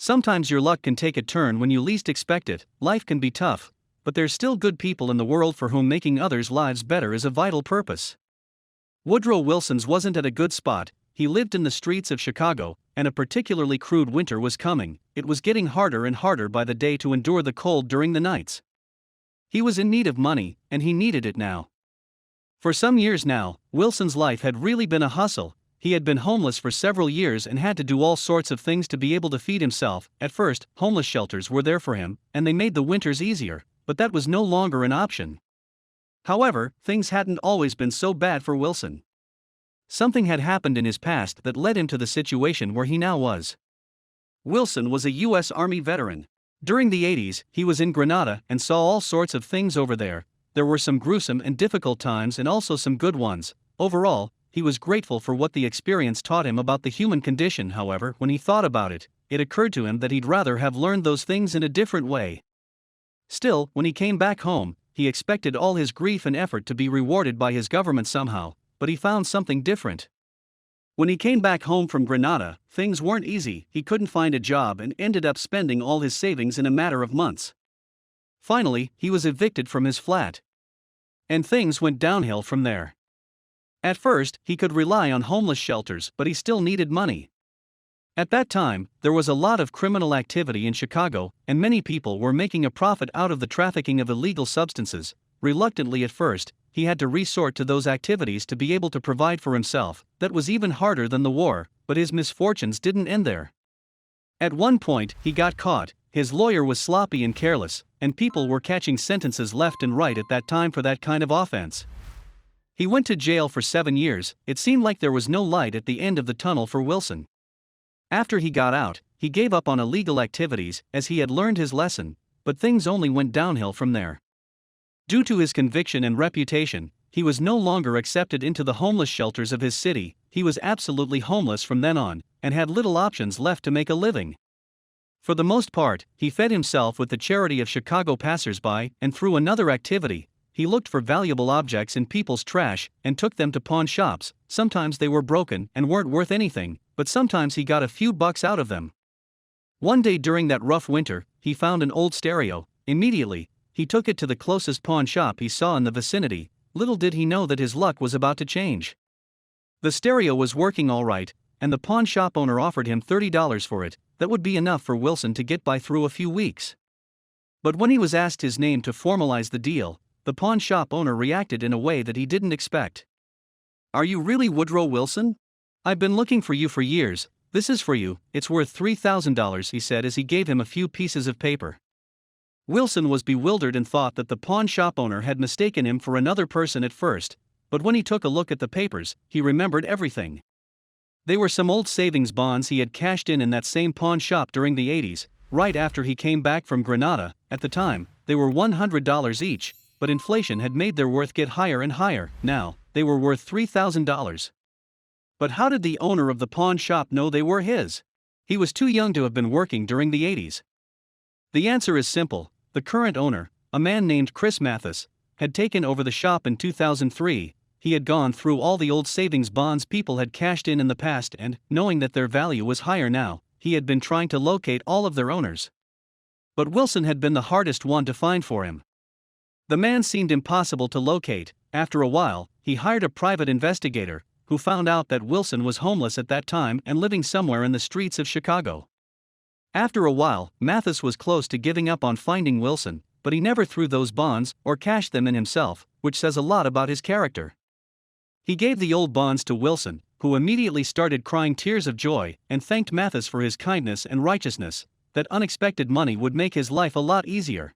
Sometimes your luck can take a turn when you least expect it. Life can be tough, but there's still good people in the world for whom making others' lives better is a vital purpose. Woodrow Wilson's wasn't at a good spot. He lived in the streets of Chicago, and a particularly crude winter was coming. It was getting harder and harder by the day to endure the cold during the nights. He was in need of money, and he needed it now. For some years now, Wilson's life had really been a hustle. He had been homeless for several years and had to do all sorts of things to be able to feed himself. At first, homeless shelters were there for him, and they made the winters easier, but that was no longer an option. However, things hadn't always been so bad for Wilson. Something had happened in his past that led him to the situation where he now was. Wilson was a U.S. Army veteran. During the 80s, he was in Grenada and saw all sorts of things over there. There were some gruesome and difficult times and also some good ones. Overall, he was grateful for what the experience taught him about the human condition. However, when he thought about it, it occurred to him that he'd rather have learned those things in a different way. Still, when he came back home, he expected all his grief and effort to be rewarded by his government somehow, but he found something different. When he came back home from Grenada, things weren't easy. He couldn't find a job and ended up spending all his savings in a matter of months. Finally, he was evicted from his flat. And things went downhill from there. At first, he could rely on homeless shelters, but he still needed money. At that time, there was a lot of criminal activity in Chicago, and many people were making a profit out of the trafficking of illegal substances. Reluctantly at first, he had to resort to those activities to be able to provide for himself. That was even harder than the war, but his misfortunes didn't end there. At one point, he got caught. His lawyer was sloppy and careless, and people were catching sentences left and right at that time for that kind of offense. He went to jail for 7 years. It seemed like there was no light at the end of the tunnel for Wilson. After he got out, he gave up on illegal activities as he had learned his lesson, but things only went downhill from there. Due to his conviction and reputation, he was no longer accepted into the homeless shelters of his city. He was absolutely homeless from then on, and had little options left to make a living. For the most part, he fed himself with the charity of Chicago passers-by, and through another activity, he looked for valuable objects in people's trash and took them to pawn shops. Sometimes they were broken and weren't worth anything, but sometimes he got a few bucks out of them. One day during that rough winter, he found an old stereo. Immediately, he took it to the closest pawn shop he saw in the vicinity. Little did he know that his luck was about to change. The stereo was working all right, and the pawn shop owner offered him $30 for it. That would be enough for Wilson to get by through a few weeks. But when he was asked his name to formalize the deal, the pawn shop owner reacted in a way that he didn't expect. "Are you really Woodrow Wilson? I've been looking for you for years. This is for you. It's worth $3,000, he said as he gave him a few pieces of paper. Wilson was bewildered and thought that the pawn shop owner had mistaken him for another person at first, but when he took a look at the papers, he remembered everything. They were some old savings bonds he had cashed in that same pawn shop during the 80s, right after he came back from Grenada. At the time, they were $100 each, but inflation had made their worth get higher and higher. Now, they were worth $3,000. But how did the owner of the pawn shop know they were his? He was too young to have been working during the 80s. The answer is simple. The current owner, a man named Chris Mathis, had taken over the shop in 2003. He had gone through all the old savings bonds people had cashed in the past and, knowing that their value was higher now, he had been trying to locate all of their owners. But Wilson had been the hardest one to find for him. The man seemed impossible to locate. After a while, he hired a private investigator, who found out that Wilson was homeless at that time and living somewhere in the streets of Chicago. After a while, Mathis was close to giving up on finding Wilson, but he never threw those bonds or cashed them in himself, which says a lot about his character. He gave the old bonds to Wilson, who immediately started crying tears of joy and thanked Mathis for his kindness and righteousness. That unexpected money would make his life a lot easier.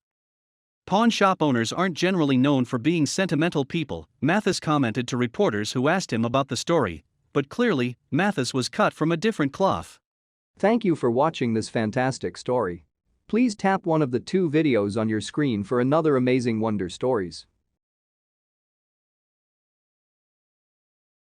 Pawn shop owners aren't generally known for being sentimental people, Mathis commented to reporters who asked him about the story, but clearly, Mathis was cut from a different cloth. Thank you for watching this fantastic story. Please tap one of the 2 videos on your screen for another amazing Wonder Stories.